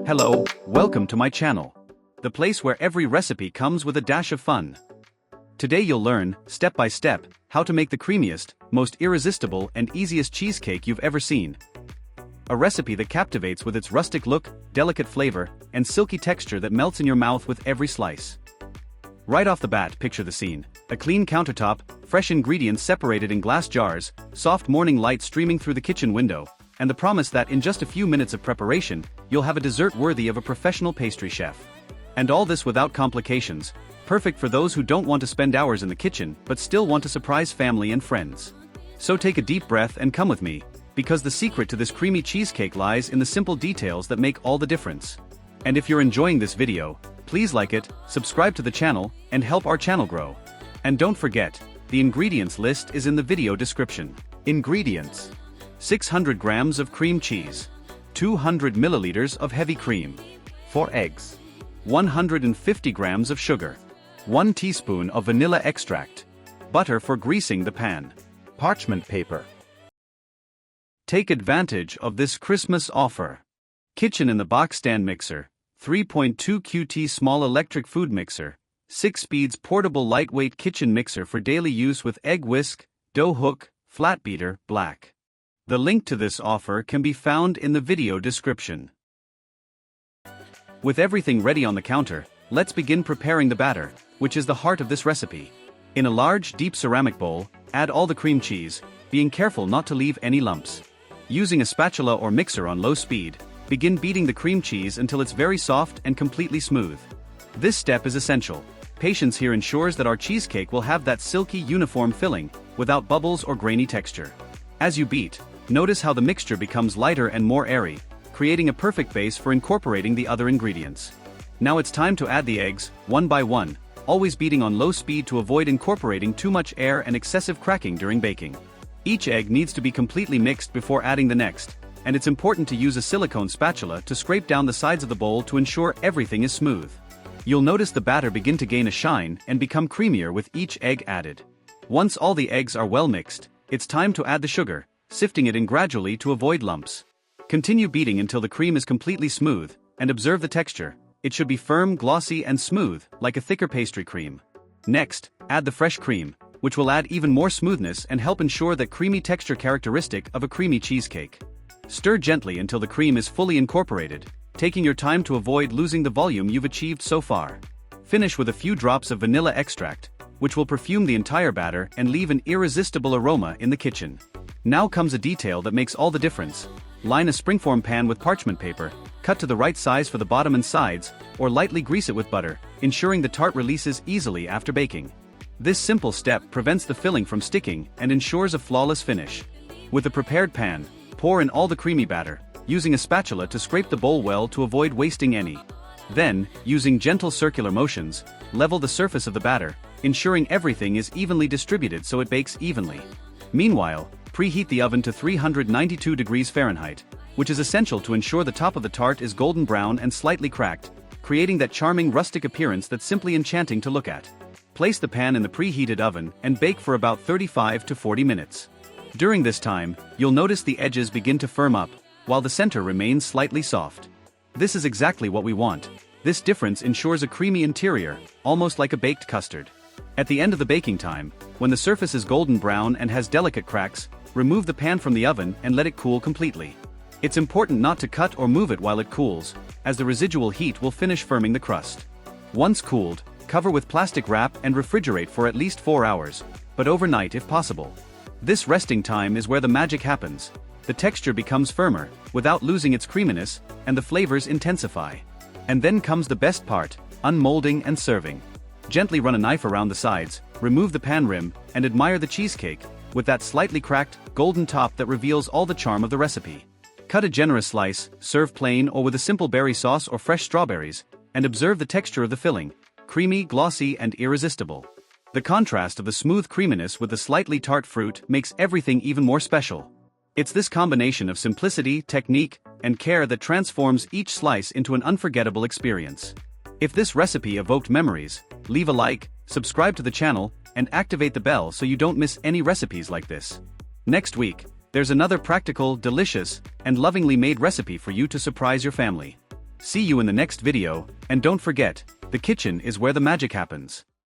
Hello, welcome to my channel. The place where every recipe comes with a dash of fun. Today you'll learn, step by step, how to make the creamiest, most irresistible and easiest cheesecake you've ever seen. A recipe that captivates with its rustic look, delicate flavor, and silky texture that melts in your mouth with every slice. Right off the bat, picture the scene. A clean countertop, fresh ingredients separated in glass jars, soft morning light streaming through the kitchen window, and the promise that in just a few minutes of preparation, you'll have a dessert worthy of a professional pastry chef. And all this without complications, perfect for those who don't want to spend hours in the kitchen but still want to surprise family and friends. So take a deep breath and come with me, because the secret to this creamy cheesecake lies in the simple details that make all the difference. And if you're enjoying this video, please like it, subscribe to the channel, and help our channel grow. And don't forget, the ingredients list is in the video description. Ingredients: 600 grams of cream cheese, 200 milliliters of heavy cream, 4 eggs, 150 grams of sugar, 1 teaspoon of vanilla extract, butter for greasing the pan, parchment paper. Take advantage of this Christmas offer. Kitchen in the box stand mixer, 3.2 QT small electric food mixer, 6 speeds portable lightweight kitchen mixer for daily use with egg whisk, dough hook, flat beater, black. The link to this offer can be found in the video description. With everything ready on the counter, let's begin preparing the batter, which is the heart of this recipe. In a large, deep ceramic bowl, add all the cream cheese, being careful not to leave any lumps. Using a spatula or mixer on low speed, begin beating the cream cheese until it's very soft and completely smooth. This step is essential. Patience here ensures that our cheesecake will have that silky, uniform filling, without bubbles or grainy texture. As you beat, notice how the mixture becomes lighter and more airy, creating a perfect base for incorporating the other ingredients. Now it's time to add the eggs, one by one, always beating on low speed to avoid incorporating too much air and excessive cracking during baking. Each egg needs to be completely mixed before adding the next, and it's important to use a silicone spatula to scrape down the sides of the bowl to ensure everything is smooth. You'll notice the batter begin to gain a shine and become creamier with each egg added. Once all the eggs are well mixed, it's time to add the sugar, sifting it in gradually to avoid lumps. Continue beating until the cream is completely smooth, and observe the texture. It should be firm, glossy, and smooth, like a thicker pastry cream. Next, add the fresh cream, which will add even more smoothness and help ensure that creamy texture characteristic of a creamy cheesecake. Stir gently until the cream is fully incorporated, taking your time to avoid losing the volume you've achieved so far. Finish with a few drops of vanilla extract, which will perfume the entire batter and leave an irresistible aroma in the kitchen. Now comes a detail that makes all the difference. Line a springform pan with parchment paper, cut to the right size for the bottom and sides, or lightly grease it with butter, ensuring the tart releases easily after baking. This simple step prevents the filling from sticking and ensures a flawless finish. With a prepared pan, pour in all the creamy batter, using a spatula to scrape the bowl well to avoid wasting any. Then, using gentle circular motions, level the surface of the batter, ensuring everything is evenly distributed so it bakes evenly. Meanwhile, preheat the oven to 392 degrees Fahrenheit, which is essential to ensure the top of the tart is golden brown and slightly cracked, creating that charming rustic appearance that's simply enchanting to look at. Place the pan in the preheated oven and bake for about 35 to 40 minutes. During this time, you'll notice the edges begin to firm up, while the center remains slightly soft. This is exactly what we want. This difference ensures a creamy interior, almost like a baked custard. At the end of the baking time, when the surface is golden brown and has delicate cracks, remove the pan from the oven and let it cool completely. It's important not to cut or move it while it cools, as the residual heat will finish firming the crust. Once cooled, cover with plastic wrap and refrigerate for at least 4 hours, but overnight if possible. This resting time is where the magic happens. The texture becomes firmer, without losing its creaminess, and the flavors intensify. And then comes the best part, unmolding and serving. Gently run a knife around the sides, remove the pan rim, and admire the cheesecake, with that slightly cracked, golden top that reveals all the charm of the recipe. Cut a generous slice, serve plain or with a simple berry sauce or fresh strawberries, and observe the texture of the filling, creamy, glossy, and irresistible. The contrast of the smooth creaminess with the slightly tart fruit makes everything even more special. It's this combination of simplicity, technique, and care that transforms each slice into an unforgettable experience. If this recipe evoked memories, leave a like, subscribe to the channel, and activate the bell so you don't miss any recipes like this. Next week, there's another practical, delicious, and lovingly made recipe for you to surprise your family. See you in the next video, and don't forget, the kitchen is where the magic happens.